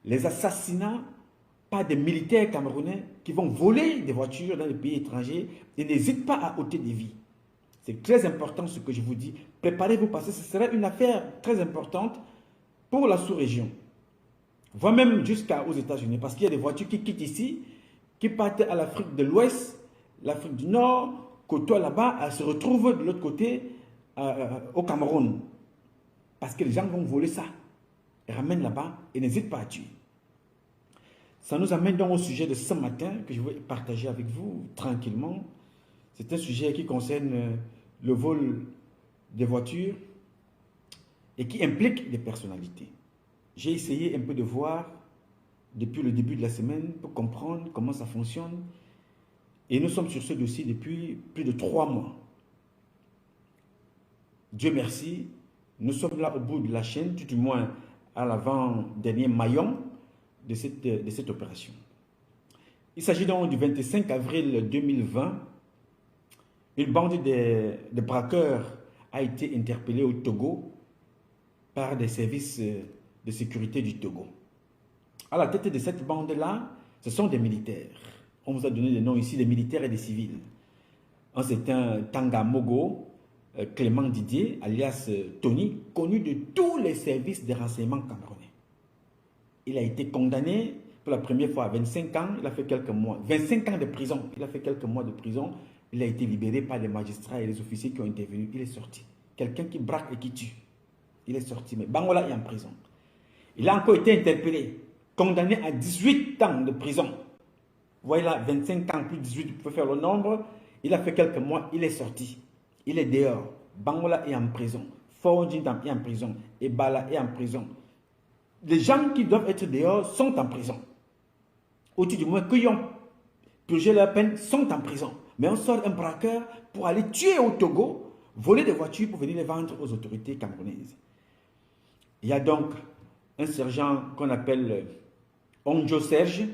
les assassinats par des militaires camerounais qui vont voler des voitures dans les pays étrangers et n'hésitent pas à ôter des vies. C'est très important ce que je vous dis. Préparez-vous parce que ce sera une affaire très importante pour la sous-région. Voire même jusqu'aux États-Unis. Parce qu'il y a des voitures qui quittent ici, qui partent à l'Afrique de l'Ouest, l'Afrique du Nord, côtoient là-bas, elles se retrouvent de l'autre côté au Cameroun. Parce que les gens vont voler ça. Ils ramènent là-bas et n'hésitent pas à tuer. Ça nous amène donc au sujet de ce matin que je vais partager avec vous tranquillement. C'est un sujet qui concerne le vol des voitures et qui implique des personnalités. J'ai essayé un peu de voir depuis le début de la semaine pour comprendre comment ça fonctionne. Et nous sommes sur ce dossier depuis plus de 3 mois. Dieu merci, nous sommes là au bout de la chaîne, tout du moins à l'avant-dernier maillon de cette opération. Il s'agit donc du 25 avril 2020. Une bande de braqueurs a été interpellée au Togo par des services de sécurité du Togo. À la tête de cette bande-là, ce sont des militaires. On vous a donné des noms ici, des militaires et des civils. Un certain Tanga Mogo, Clément Didier, alias Tony, connu de tous les services de renseignement camerounais. Il a été condamné pour la première fois à 25 ans, il a fait quelques mois, 25 ans de prison, il a fait quelques mois de prison, il a été libéré par les magistrats et les officiers qui ont intervenu, il est sorti. Quelqu'un qui braque et qui tue, il est sorti, mais Bangola est en prison. Il a encore été interpellé, condamné à 18 ans de prison. Vous voyez là, 25 ans plus 18, vous pouvez faire le nombre, il a fait quelques mois, il est sorti. Il est dehors, Bangola est en prison, Fawandjindam est en prison, Ebala est en prison. Les gens qui doivent être dehors sont en prison. Au-dessus du moins, qui ont purgé leur peine sont en prison. Mais on sort un braqueur pour aller tuer au Togo, voler des voitures pour venir les vendre aux autorités camerounaises. Il y a donc un sergent qu'on appelle Onjo Serge,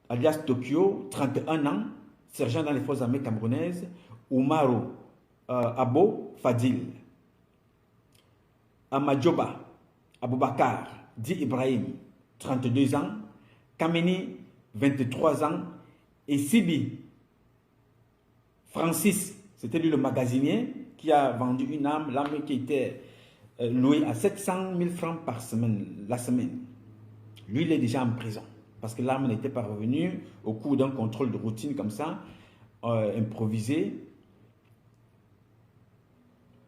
alias Tokyo, 31 ans, sergent dans les forces armées camerounaises, Oumaro Abo Fadil, Amadjoba Aboubakar, dit Ibrahim, 32 ans, Kameni, 23 ans, et Sibi, Francis, c'était lui le magasinier qui a vendu une arme, l'arme qui était louée à 700 000 francs par semaine, la semaine. Lui, il est déjà en prison, parce que l'arme n'était pas revenue au cours d'un contrôle de routine comme ça, improvisé.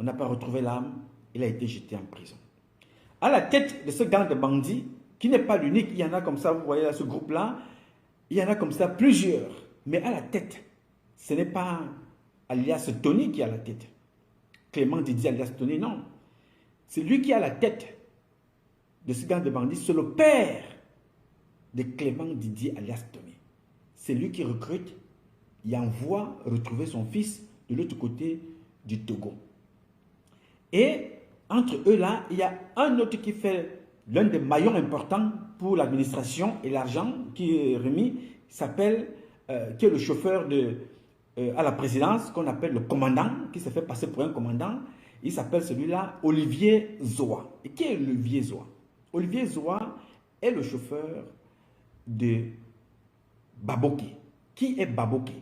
On n'a pas retrouvé l'arme, il a été jeté en prison. À la tête de ce gang de bandits, qui n'est pas l'unique, il y en a comme ça, vous voyez là, ce groupe-là, il y en a comme ça plusieurs. Mais à la tête, ce n'est pas alias Tony qui est à la tête. Clément Didier alias Tony, non. C'est lui qui est à la tête de ce gang de bandits, c'est le père de Clément Didier alias Tony. C'est lui qui recrute, il envoie retrouver son fils de l'autre côté du Togo. Et entre eux là, il y a un autre qui fait l'un des maillons importants pour l'administration et l'argent qui est remis, qui est le chauffeur à la présidence, qu'on appelle le commandant, qui se fait passer pour un commandant. Il s'appelle celui-là Olivier Zoa. Et qui est Olivier Zoa? Olivier Zoa est le chauffeur de Baboké. Qui est Baboké?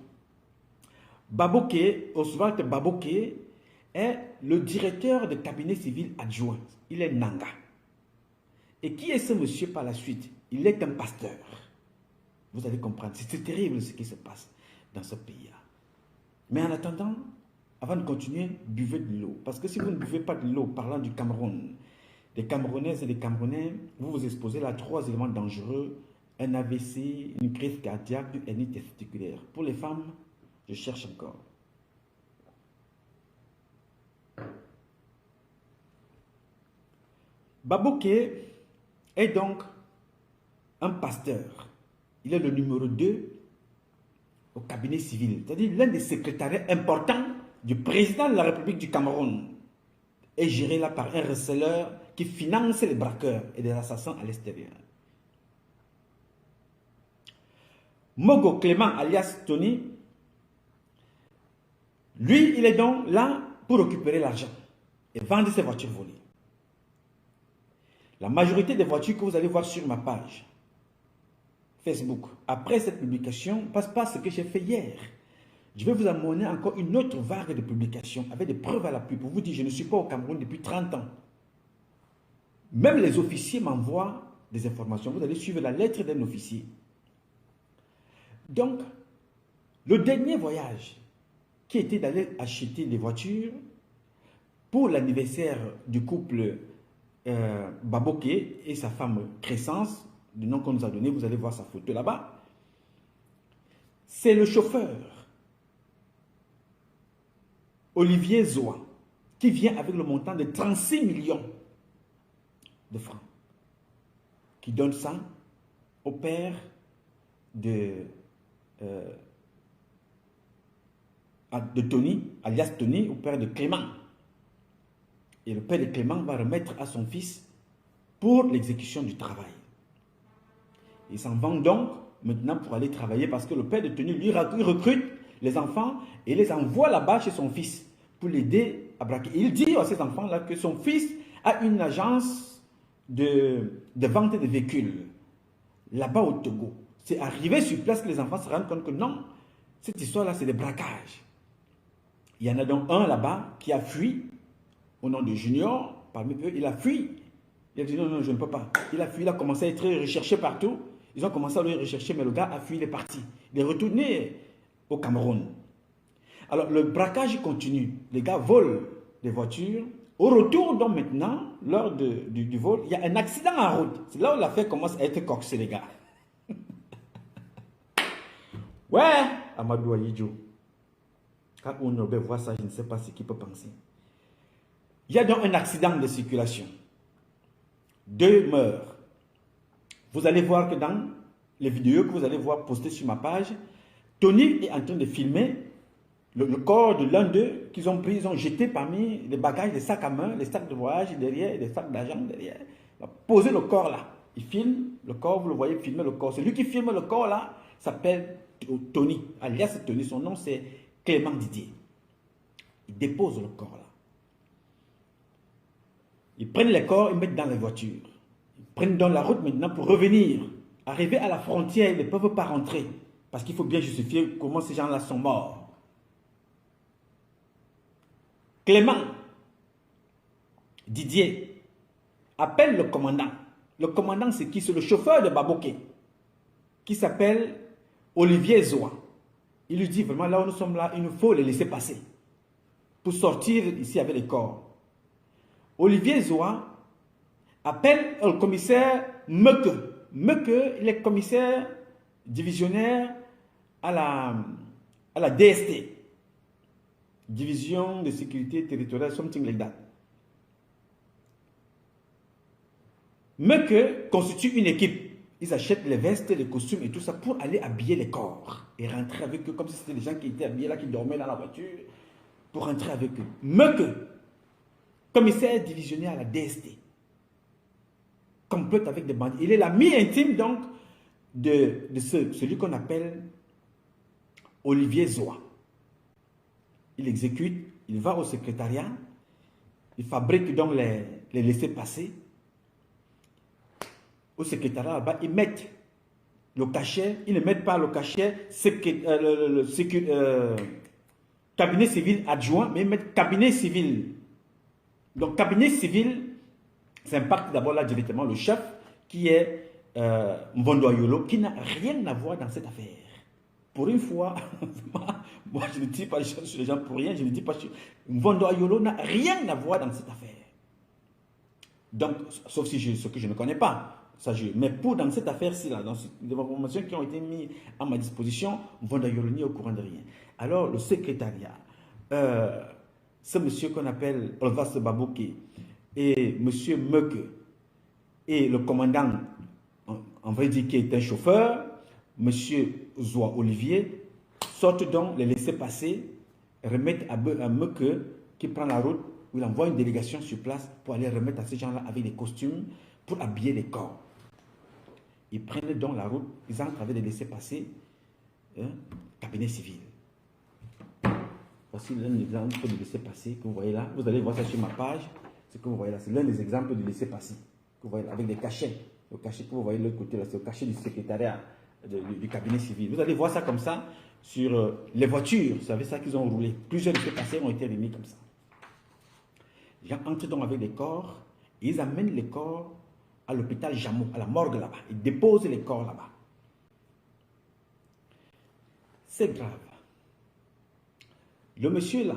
Baboké, Oswald Baboké, est le directeur de cabinet civil adjoint. Il est Nanga. Et qui est ce monsieur par la suite? Il est un pasteur. Vous allez comprendre. C'est terrible ce qui se passe dans ce pays-là. Mais en attendant, avant de continuer, buvez de l'eau. Parce que si vous ne buvez pas de l'eau, parlant du Cameroun, des Camerounaises et des Camerounais, vous vous exposez à 3 éléments dangereux: un AVC, une crise cardiaque, une hernie testiculaire. Pour les femmes, je cherche encore. Baboké est donc un pasteur. Il est le numéro 2 au cabinet civil, c'est-à-dire l'un des secrétariats importants du président de la République du Cameroun, est géré là par un receleur qui finance les braqueurs et les assassins à l'extérieur. Mogo Clément alias Tony, lui, il est donc là pour récupérer l'argent et vendre ses voitures volées. La majorité des voitures que vous allez voir sur ma page Facebook, après cette publication, passe pas ce que j'ai fait hier. Je vais vous amener encore une autre vague de publications avec des preuves à l'appui pour vous dire je ne suis pas au Cameroun depuis 30 ans. Même les officiers m'envoient des informations. Vous allez suivre la lettre d'un officier. Donc, le dernier voyage qui était d'aller acheter des voitures pour l'anniversaire du couple Baboké et sa femme Crescence, du nom qu'on nous a donné, vous allez voir sa photo là-bas. C'est le chauffeur Olivier Zoa qui vient avec le montant de 36 millions de francs, qui donne ça au père de Tony, alias Tony, au père de Clément. Et le père de Clément va remettre à son fils pour l'exécution du travail. Il s'en vend donc maintenant pour aller travailler parce que le père de Tony, lui, recrute les enfants et les envoie là-bas chez son fils pour l'aider à braquer. Il dit à ces enfants-là que son fils a une agence de vente de véhicules là-bas au Togo. C'est arrivé sur place que les enfants se rendent compte que non, cette histoire-là, c'est des braquages. Il y en a donc un là-bas qui a fui au nom de Junior. Parmi eux, il a fui. Il a dit non, non, je ne peux pas. Il a fui, il a commencé à être recherché partout. Ils ont commencé à le rechercher, mais le gars a fui, il est parti. Il est retourné au Cameroun. Alors, le braquage continue. Les gars volent des voitures. Au retour, donc maintenant, lors du vol, il y a un accident en route. C'est là où l'affaire commence à être coxée, les gars. Ouais, Amadou Ayidjo. Quand on voit ça, je ne sais pas ce qu'il peut penser. Il y a donc un accident de circulation. 2 meurent. Vous allez voir que dans les vidéos que vous allez voir postées sur ma page, Tony est en train de filmer le corps de l'un d'eux qu'ils ont pris, ils ont jeté parmi les bagages, les sacs à main, les sacs de voyage derrière, les sacs d'argent derrière. Il a posé le corps là. Il filme le corps, vous le voyez filmer le corps. Celui qui filme le corps là s'appelle Tony, alias Tony. Son nom c'est Clément Didier. Ils déposent le corps là. Ils prennent les corps, ils mettent dans les voitures. Ils prennent dans la route maintenant pour revenir. Arriver à la frontière, ils ne peuvent pas rentrer. Parce qu'il faut bien justifier comment ces gens-là sont morts. Clément Didier appelle le commandant. Le commandant, c'est qui? C'est le chauffeur de Baboké, qui s'appelle Olivier Zoa. Il lui dit vraiment, là où nous sommes là, il nous faut les laisser passer pour sortir ici avec les corps. Olivier Zoa appelle le commissaire Meke. Meke, il est commissaire divisionnaire à la DST. Division de sécurité territoriale, something like that. Meke constitue une équipe. Ils achètent les vestes, les costumes et tout ça pour aller habiller les corps. Et rentrer avec eux, comme si c'était les gens qui étaient habillés là, qui dormaient dans la voiture, pour rentrer avec eux. Meke, commissaire divisionnaire à la DST, complote avec des bandits. Il est l'ami intime donc de celui qu'on appelle Olivier Zoa. Il exécute, il va au secrétariat, il fabrique donc les laissez-passer. Au secrétariat là-bas, ils mettent le cachet, ils ne mettent pas le cachet cabinet civil adjoint, mais ils mettent cabinet civil. Donc cabinet civil, ça impacte d'abord là directement le chef qui est Mvondo Ayolo, qui n'a rien à voir dans cette affaire. Pour une fois, moi je ne dis pas les choses sur les gens pour rien, je ne dis pas sur... Mvondo Ayolo n'a rien à voir dans cette affaire. Donc, sauf si ce que je ne connais pas. Ça, mais pour dans cette affaire-ci, dans les informations qui ont été mises à ma disposition, Mvondo Ayolo n'est au courant de rien. Alors, le secrétariat, ce monsieur qu'on appelle Olvas Baboké et monsieur Meke et le commandant, en vrai dire qui est un chauffeur, monsieur Zoa Olivier, sortent donc les laisser passer, remettent à Meke qui prend la route, où il envoie une délégation sur place pour aller remettre à ces gens-là avec des costumes pour habiller les corps. Ils prennent donc la route, ils entrent avec les laisser passer, cabinet civil. Voici l'un exemple de laisser passer que vous voyez là. Vous allez voir ça sur ma page. Ce que vous voyez là, c'est l'un des exemples de laisser passer. vous voyez, avec des cachets. Le cachet que vous voyez de l'autre côté, c'est le cachet du secrétariat du cabinet civil. Vous allez voir ça comme ça sur les voitures. Vous savez ça qu'ils ont roulé. Plusieurs de ces cachets ont été remis comme ça. Les gens entrent donc avec des corps et ils amènent les corps à l'hôpital Jameau, à la morgue là-bas. Ils déposent les corps là-bas. C'est grave. Le monsieur là,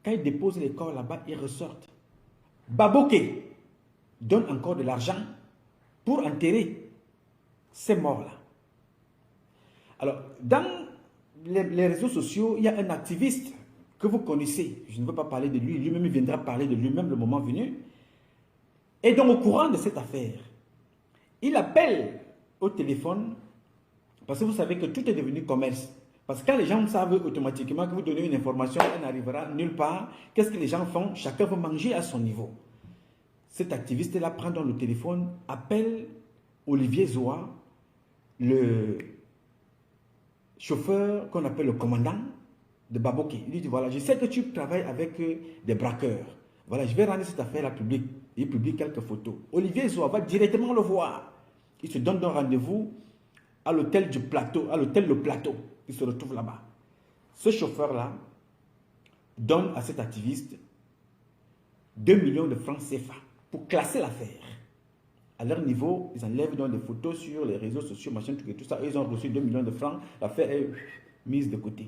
quand il dépose les corps là-bas, ils ressortent. Baboké donne encore de l'argent pour enterrer ces morts-là. Alors, dans les réseaux sociaux, il y a un activiste que vous connaissez. Je ne veux pas parler de lui. Lui-même, il viendra parler de lui-même le moment venu. Et donc, au courant de cette affaire, il appelle au téléphone, parce que vous savez que tout est devenu commerce. Parce que quand les gens savent automatiquement que vous donnez une information, elle n'arrivera nulle part. Qu'est-ce que les gens font? Chacun veut manger à son niveau. Cet activiste-là prend dans le téléphone, appelle Olivier Zoa, le chauffeur qu'on appelle le commandant de Baboké. Il lui dit, voilà, je sais que tu travailles avec des braqueurs. Voilà, je vais rendre cette affaire-là publique. Il publie quelques photos. Olivier Zoa va directement le voir. Il se donne un rendez-vous à l'hôtel du Plateau, à l'hôtel Le Plateau. Il se retrouve là-bas. Ce chauffeur-là donne à cet activiste 2 millions de francs CFA pour classer l'affaire. À leur niveau, ils enlèvent donc des photos sur les réseaux sociaux, machin, tout ça. Ils ont reçu 2 millions de francs. L'affaire est mise de côté.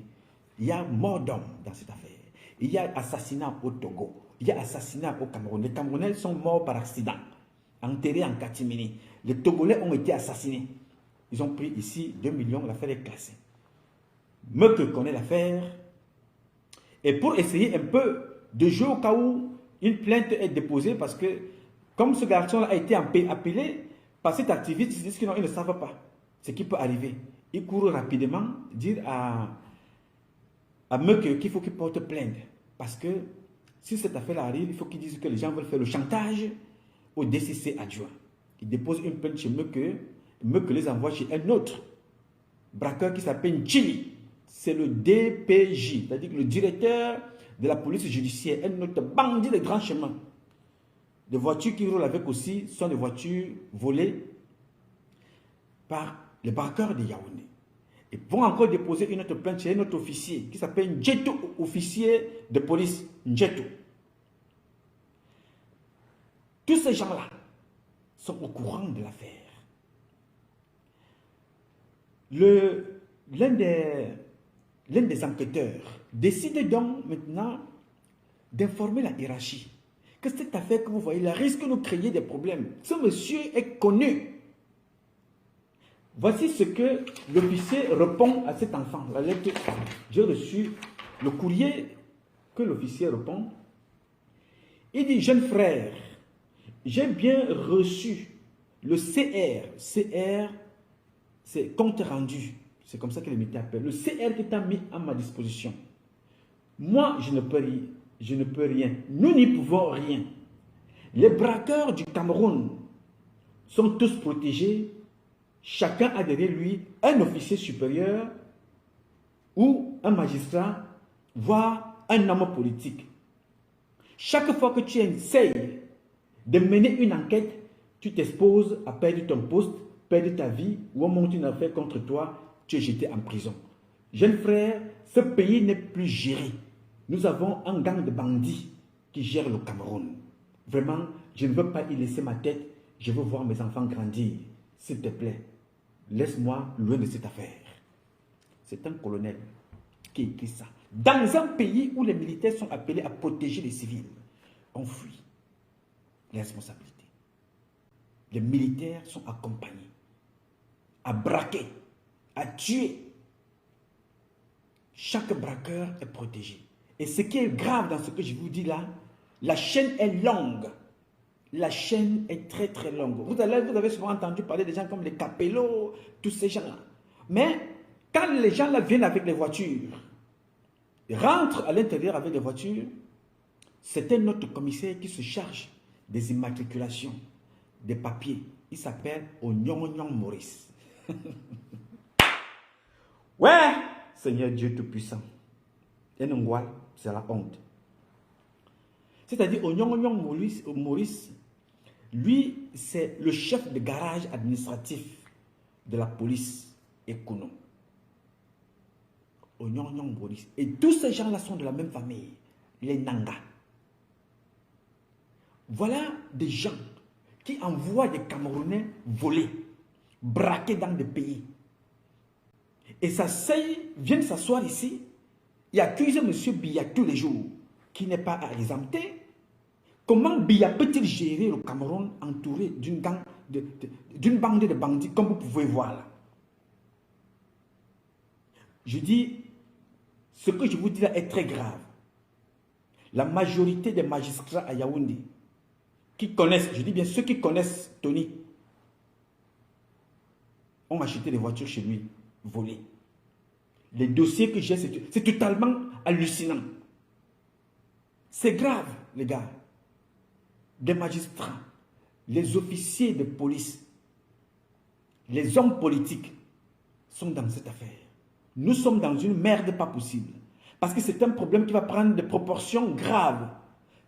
Il y a mort d'homme dans cette affaire. Il y a assassinat au Togo. Il y a assassinat au Cameroun. Les Camerounais sont morts par accident, enterrés en catimini. Les Togolais ont été assassinés. Ils ont pris ici 2 millions, l'affaire est classée. Meuk connaît l'affaire. Et pour essayer un peu de jouer au cas où une plainte est déposée, parce que comme ce garçon a été appelé par cet activiste, ils disent qu'ils ne savent pas ce qui peut arriver. Ils courent rapidement dire à Meuk qu'il faut qu'il porte plainte. Parce que si cette affaire arrive, il faut qu'ils disent que les gens veulent faire le chantage au DCC adjoint. Ils déposent une plainte chez Meuk. Meuk les envoie chez un autre braqueur qui s'appelle Chili. C'est le DPJ, c'est-à-dire le directeur de la police judiciaire, un autre bandit de grand chemin. Les voitures qui roulent avec aussi sont des voitures volées par les braqueurs de Yaoundé. Ils vont encore déposer une autre plainte chez un autre officier qui s'appelle Njeto, officier de police Njeto. Tous ces gens-là sont au courant de l'affaire. L'un des enquêteurs décide donc maintenant d'informer la hiérarchie que cette affaire que vous voyez là risque de nous créer des problèmes. Ce monsieur est connu. Voici ce que l'officier répond à cet enfant. La lettre, j'ai reçu le courrier que l'officier répond. Il dit, jeune frère, j'ai bien reçu le CR. CR, c'est compte rendu. C'est comme ça que les militaires appellent. Le CR qui t'a mis à ma disposition. Moi, je ne peux rien. Nous n'y pouvons rien. Les braqueurs du Cameroun sont tous protégés. Chacun a derrière lui un officier supérieur ou un magistrat, voire un homme politique. Chaque fois que tu essayes de mener une enquête, tu t'exposes à perdre ton poste, perdre ta vie, ou on monte une affaire contre toi, tu es jeté en prison. Jeune frère, ce pays n'est plus géré. Nous avons un gang de bandits qui gère le Cameroun. Vraiment, je ne veux pas y laisser ma tête. Je veux voir mes enfants grandir. S'il te plaît, laisse-moi loin de cette affaire. C'est un colonel qui écrit ça. Dans un pays où les militaires sont appelés à protéger les civils, on fuit les responsabilités. Les militaires sont accompagnés à braquer, à tuer. Chaque braqueur est protégé. Et ce qui est grave dans ce que je vous dis là, la chaîne est longue. La chaîne est très très longue. Vous avez souvent entendu parler des gens comme les Capello, tous ces gens-là. Mais quand les gens là viennent avec les voitures, rentrent à l'intérieur avec les voitures, c'est un autre commissaire qui se charge des immatriculations, des papiers. Il s'appelle Onyonyon Maurice. Ouais, Seigneur Dieu Tout-Puissant. Et Nongwal, c'est la honte. C'est-à-dire, Onyonyon Maurice Lui, c'est le chef de garage administratif de la police économique. Et tous ces gens-là sont de la même famille, les Nanga. Voilà des gens qui envoient des Camerounais voler, braquer dans des pays. Et ça viennent s'asseoir ici et accusent M. Biya tous les jours, qui n'est pas à exempter. Comment Biya peut-il gérer le Cameroun entouré d'une bande de bandits, comme vous pouvez voir là? Je dis, ce que je vous dis là est très grave. La majorité des magistrats à Yaoundé, qui connaissent, je dis bien ceux qui connaissent Tony, ont acheté des voitures chez lui, volées. Les dossiers que j'ai, c'est totalement hallucinant. C'est grave, les gars. Des magistrats, les officiers de police, les hommes politiques sont dans cette affaire. Nous sommes dans une merde pas possible. Parce que c'est un problème qui va prendre des proportions graves.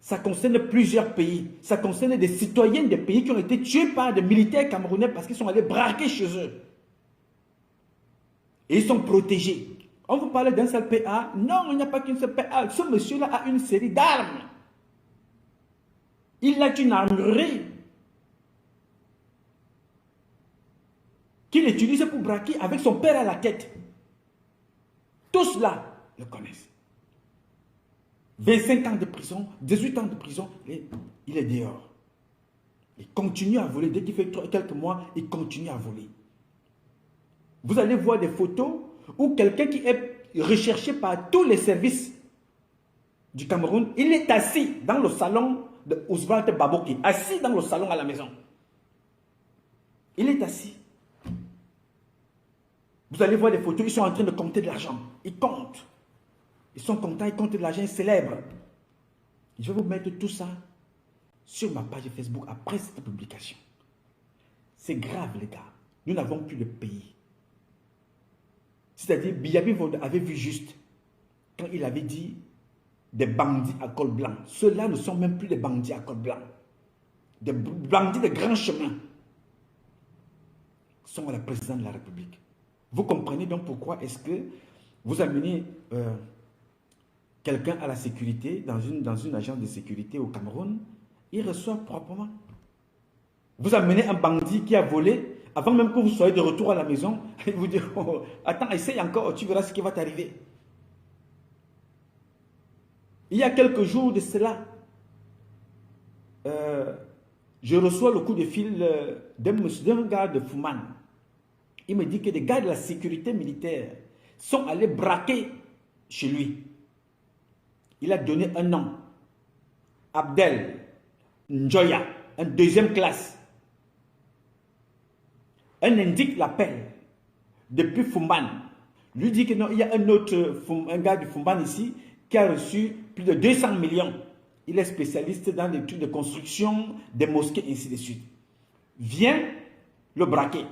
Ça concerne plusieurs pays. Ça concerne des citoyens des pays qui ont été tués par des militaires camerounais parce qu'ils sont allés braquer chez eux. Et ils sont protégés. On vous parle d'un seul PA. Non, il n'y a pas qu'une seule PA. Ce monsieur-là a une série d'armes. Il a une armurerie qu'il utilise pour braquer avec son père à la tête. Tous là le connaissent. 25 ans de prison, 18 ans de prison, et il est dehors. Il continue à voler. Dès qu'il fait quelques mois, il continue à voler. Vous allez voir des photos où quelqu'un qui est recherché par tous les services du Cameroun, il est assis dans le salon de Oswald Baboki, assis dans le salon à la maison. Il est assis. Vous allez voir des photos, ils sont en train de compter de l'argent. Ils comptent. Ils sont contents, ils comptent de l'argent, ils célèbrent. Je vais vous mettre tout ça sur ma page Facebook après cette publication. C'est grave, les gars. Nous n'avons plus de pays. C'est-à-dire, Biyabi avait vu juste quand il avait dit des bandits à col blanc. Ceux-là ne sont même plus des bandits à col blanc. Des bandits de grands chemins sont à la présidence de la République. Vous comprenez donc pourquoi est-ce que vous amenez quelqu'un à la sécurité dans une agence de sécurité au Cameroun, il reçoit proprement. Vous amenez un bandit qui a volé, avant même que vous soyez de retour à la maison, il vous dit, oh, attends, essaye encore, tu verras ce qui va t'arriver. Il y a quelques jours de cela, je reçois le coup de fil d'un gars de Fouman. Il me dit que des gars de la sécurité militaire sont allés braquer chez lui. Il a donné un nom. Abdel Njoya, un deuxième classe. Un indique l'appel depuis Fumban. Lui dit que non, il y a un gars de Fumban ici qui a reçu plus de 200 millions. Il est spécialiste dans les trucs de construction, des mosquées, ainsi de suite. Viens le braquer.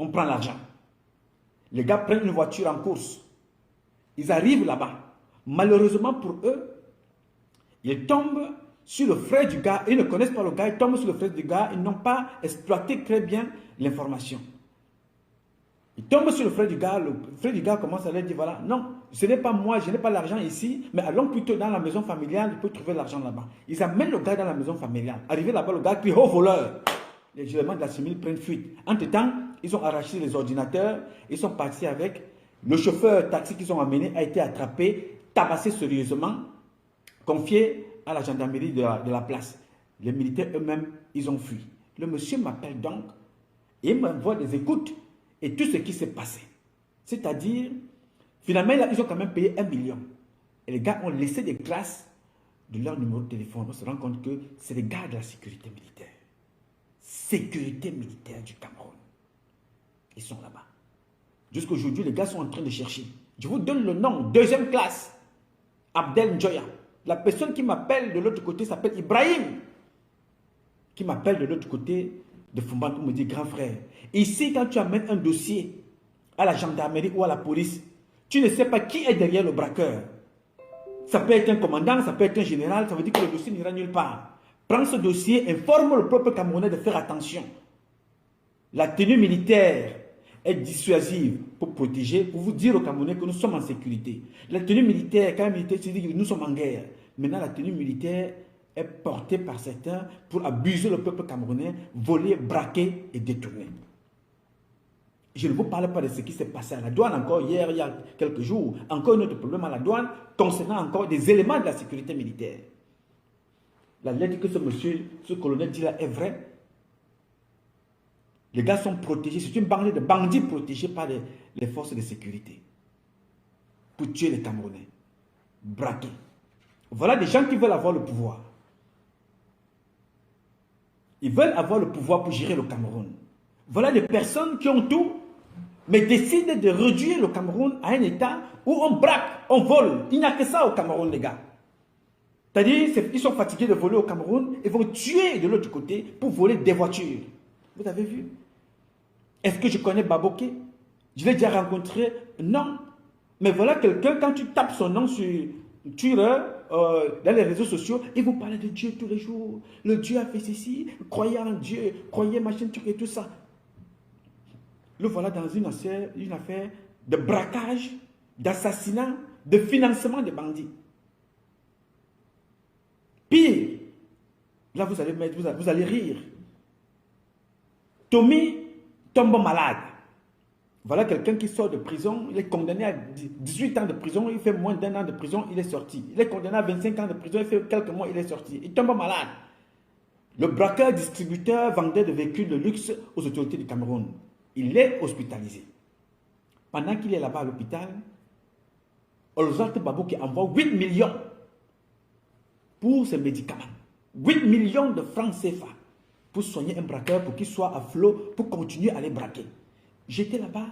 On prend l'argent. Les gars prennent une voiture en course. Ils arrivent là-bas. Malheureusement pour eux, ils tombent sur le frère du gars. Ils ne connaissent pas le gars. Ils tombent sur le frère du gars. Ils n'ont pas exploité très bien l'information. Ils tombent sur le frère du gars. Le frère du gars commence à leur dire, voilà, non, ce n'est pas moi, je n'ai pas l'argent ici, mais allons plutôt dans la maison familiale, il peut trouver l'argent là-bas. Ils amènent le gars dans la maison familiale. Arrivé là-bas, le gars crie, oh voleur. Les éléments de la CEMIL prennent fuite. Entre-temps, ils ont arraché les ordinateurs, ils sont partis avec. Le chauffeur taxi qu'ils ont amené a été attrapé, tabassé sérieusement, confié à la gendarmerie de la place. Les militaires eux-mêmes, ils ont fui. Le monsieur m'appelle donc et il m'envoie des écoutes et tout ce qui s'est passé. C'est-à-dire, finalement, ils ont quand même payé 1 million. Et les gars ont laissé des traces de leur numéro de téléphone. On se rend compte que c'est les gars de la sécurité militaire. Sécurité militaire du Cameroun. Ils sont là-bas. Jusqu'aujourd'hui, les gars sont en train de chercher. Je vous donne le nom, deuxième classe. Abdel Njoya. La personne qui m'appelle de l'autre côté s'appelle Ibrahim. Qui m'appelle de l'autre côté de Fumban pour me dire, grand frère, ici, quand tu amènes un dossier à la gendarmerie ou à la police, tu ne sais pas qui est derrière le braqueur. Ça peut être un commandant, ça peut être un général, ça veut dire que le dossier n'ira nulle part. Prends ce dossier, informe le peuple camerounais de faire attention. La tenue militaire est dissuasive pour protéger, pour vous dire aux Camerounais que nous sommes en sécurité. La tenue militaire, quand le militaire se dit que nous sommes en guerre. Maintenant, la tenue militaire est portée par certains pour abuser le peuple camerounais, voler, braquer et détourner. Je ne vous parle pas de ce qui s'est passé à la douane encore hier, il y a quelques jours. Encore un autre problème à la douane concernant encore des éléments de la sécurité militaire. La lettre que ce colonel dit là est vraie. Les gars sont protégés. C'est une bande de bandits protégés par les forces de sécurité. Pour tuer les Camerounais. Braquer. Voilà des gens qui veulent avoir le pouvoir. Ils veulent avoir le pouvoir pour gérer le Cameroun. Voilà des personnes qui ont tout, mais décident de réduire le Cameroun à un état où on braque, on vole. Il n'y a que ça au Cameroun, les gars. C'est-à-dire, ils sont fatigués de voler au Cameroun et vont tuer de l'autre côté pour voler des voitures. Vous avez vu? Est-ce que je connais Baboké? Je l'ai déjà rencontré? Non. Mais voilà quelqu'un, quand tu tapes son nom sur Twitter, dans les réseaux sociaux, il vous parle de Dieu tous les jours. Le Dieu a fait ceci, croyez en Dieu, croyez machin, truc et tout ça. Le voilà dans une affaire de braquage, d'assassinat, de financement des bandits. Pire, là vous allez rire. Tommy tombe malade. Voilà quelqu'un qui sort de prison, il est condamné à 18 ans de prison, il fait moins d'un an de prison, il est sorti. Il est condamné à 25 ans de prison, il fait quelques mois, il est sorti. Il tombe malade. Le braqueur, distributeur, vendeur de véhicules de luxe aux autorités du Cameroun. Il est hospitalisé. Pendant qu'il est là-bas à l'hôpital, Olzat Babou qui envoie 8 millions pour ses médicaments. 8 millions de francs CFA pour soigner un braqueur, pour qu'il soit à flot, pour continuer à les braquer. J'étais là-bas.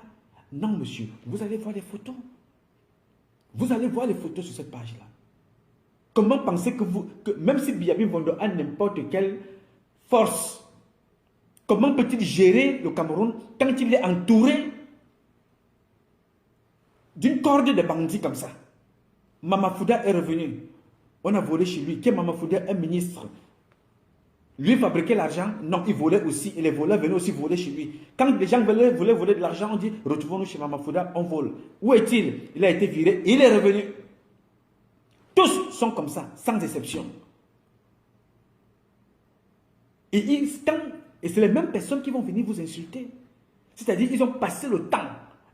Non, monsieur, vous allez voir les photos. Vous allez voir les photos sur cette page-là. Comment pensez que même si Biabi Vondo a n'importe quelle force, comment peut-il gérer le Cameroun quand il est entouré d'une corde de bandits comme ça? Mama Fouda est revenu. On a volé chez lui. Qui est Mama Fouda, un ministre? Lui fabriquait l'argent? Non, il volait aussi. Et les voleurs venaient aussi voler chez lui. Quand les gens voulaient voler de l'argent, on dit, retrouvons-nous chez Mama Fouda, on vole. Où est-il? Il a été viré, il est revenu. Tous sont comme ça, sans exception. Et c'est les mêmes personnes qui vont venir vous insulter. C'est-à-dire qu'ils ont passé le temps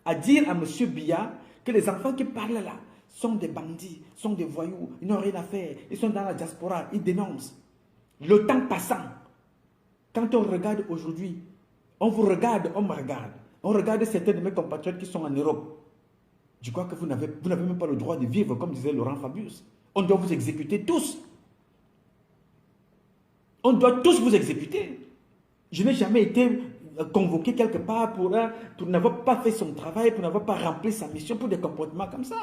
à dire à M. Biya que les enfants qui parlent là sont des bandits, sont des voyous, ils n'ont rien à faire, ils sont dans la diaspora, ils dénoncent. Le temps passant, quand on regarde aujourd'hui, on vous regarde, on me regarde. On regarde certains de mes compatriotes qui sont en Europe. Je crois que vous n'avez même pas le droit de vivre, comme disait Laurent Fabius. On doit vous exécuter tous. On doit tous vous exécuter. Je n'ai jamais été convoqué quelque part pour n'avoir pas fait son travail, pour n'avoir pas rempli sa mission, pour des comportements comme ça.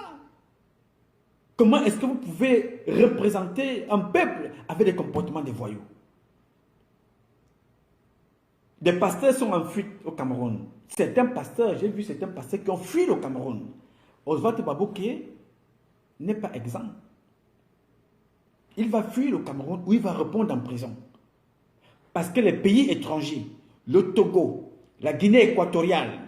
Comment est-ce que vous pouvez représenter un peuple avec des comportements de voyous? Des pasteurs sont en fuite au Cameroun. Certains pasteurs, j'ai vu certains pasteurs qui ont fui le Cameroun. Oswald Babouké n'est pas exempt. Il va fuir le Cameroun ou il va répondre en prison. Parce que les pays étrangers, le Togo, la Guinée équatoriale,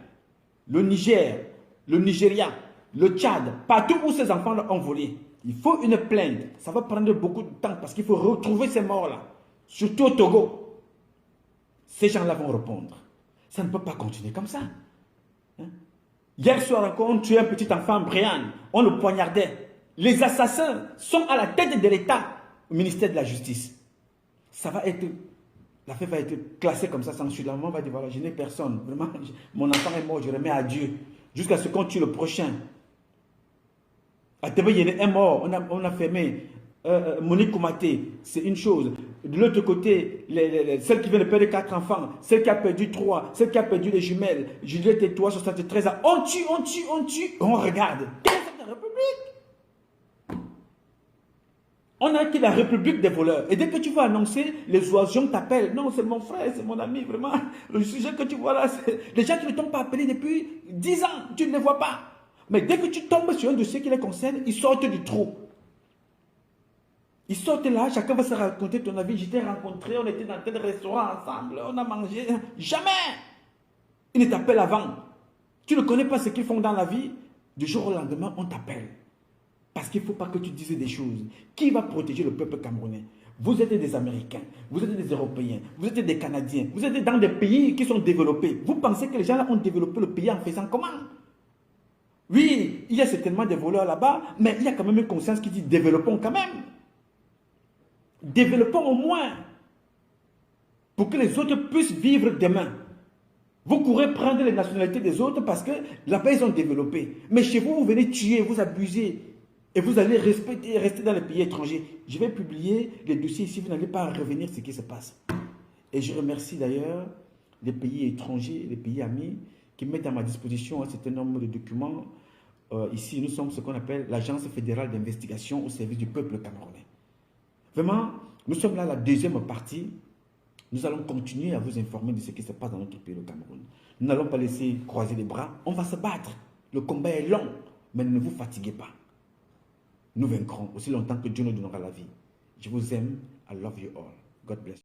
le Niger, le Nigeria, le Tchad, partout où ces enfants ont volé, il faut une plainte. Ça va prendre beaucoup de temps parce qu'il faut retrouver ces morts-là. Surtout au Togo. Ces gens-là vont répondre. Ça ne peut pas continuer comme ça. Hein? Hier soir encore, on tuait un petit enfant en Brianne. On le poignardait. Les assassins sont à la tête de l'État au ministère de la Justice. Ça va être... L'affaire va être classée comme ça, sans suite. La maman va dire, voilà, je n'ai personne. Vraiment, mon enfant est mort, je remets à Dieu. Jusqu'à ce qu'on tue le prochain. À Tébé, il est mort. On a fermé. Monique Koumaté, c'est une chose. De l'autre côté, celle qui vient de perdre 4 enfants, celle qui a perdu 3, celle qui a perdu les jumelles, Juliette et toi, 73 ans. On tue. On regarde. Quelle est cette République? On a été la République des voleurs. Et dès que tu vas annoncer, les oiseaux t'appellent. Non, c'est mon frère, c'est mon ami, vraiment. Le sujet que tu vois là, c'est des gens qui ne t'ont pas appelé depuis 10 ans. Tu ne les vois pas. Mais dès que tu tombes sur un dossier qui les concerne, ils sortent du trou. Ils sortent là, chacun va se raconter ton avis. Je t'ai rencontré, on était dans tel restaurant ensemble, on a mangé. Jamais! Ils ne t'appellent avant. Tu ne connais pas ce qu'ils font dans la vie. Du jour au lendemain, on t'appelle. Parce qu'il ne faut pas que tu dises des choses. Qui va protéger le peuple camerounais? Vous êtes des Américains, vous êtes des Européens, vous êtes des Canadiens, vous êtes dans des pays qui sont développés. Vous pensez que les gens là ont développé le pays en faisant comment? Oui, il y a certainement des voleurs là-bas, mais il y a quand même une conscience qui dit développons quand même. Développons au moins pour que les autres puissent vivre demain. Vous courez prendre les nationalités des autres parce que là-bas ils ont développé. Mais chez vous, vous venez tuer, vous abusez. Et vous allez rester dans les pays étrangers. Je vais publier les dossiers ici, vous n'allez pas revenir ce qui se passe. Et je remercie d'ailleurs les pays étrangers, les pays amis, qui mettent à ma disposition un certain nombre de documents. Ici, nous sommes ce qu'on appelle l'Agence fédérale d'investigation au service du peuple camerounais. Vraiment, nous sommes là, la deuxième partie. Nous allons continuer à vous informer de ce qui se passe dans notre pays, le Cameroun. Nous n'allons pas laisser croiser les bras. On va se battre. Le combat est long, mais ne vous fatiguez pas. Nous vaincrons aussi longtemps que Dieu nous donnera la vie. Je vous aime. I love you all. God bless you.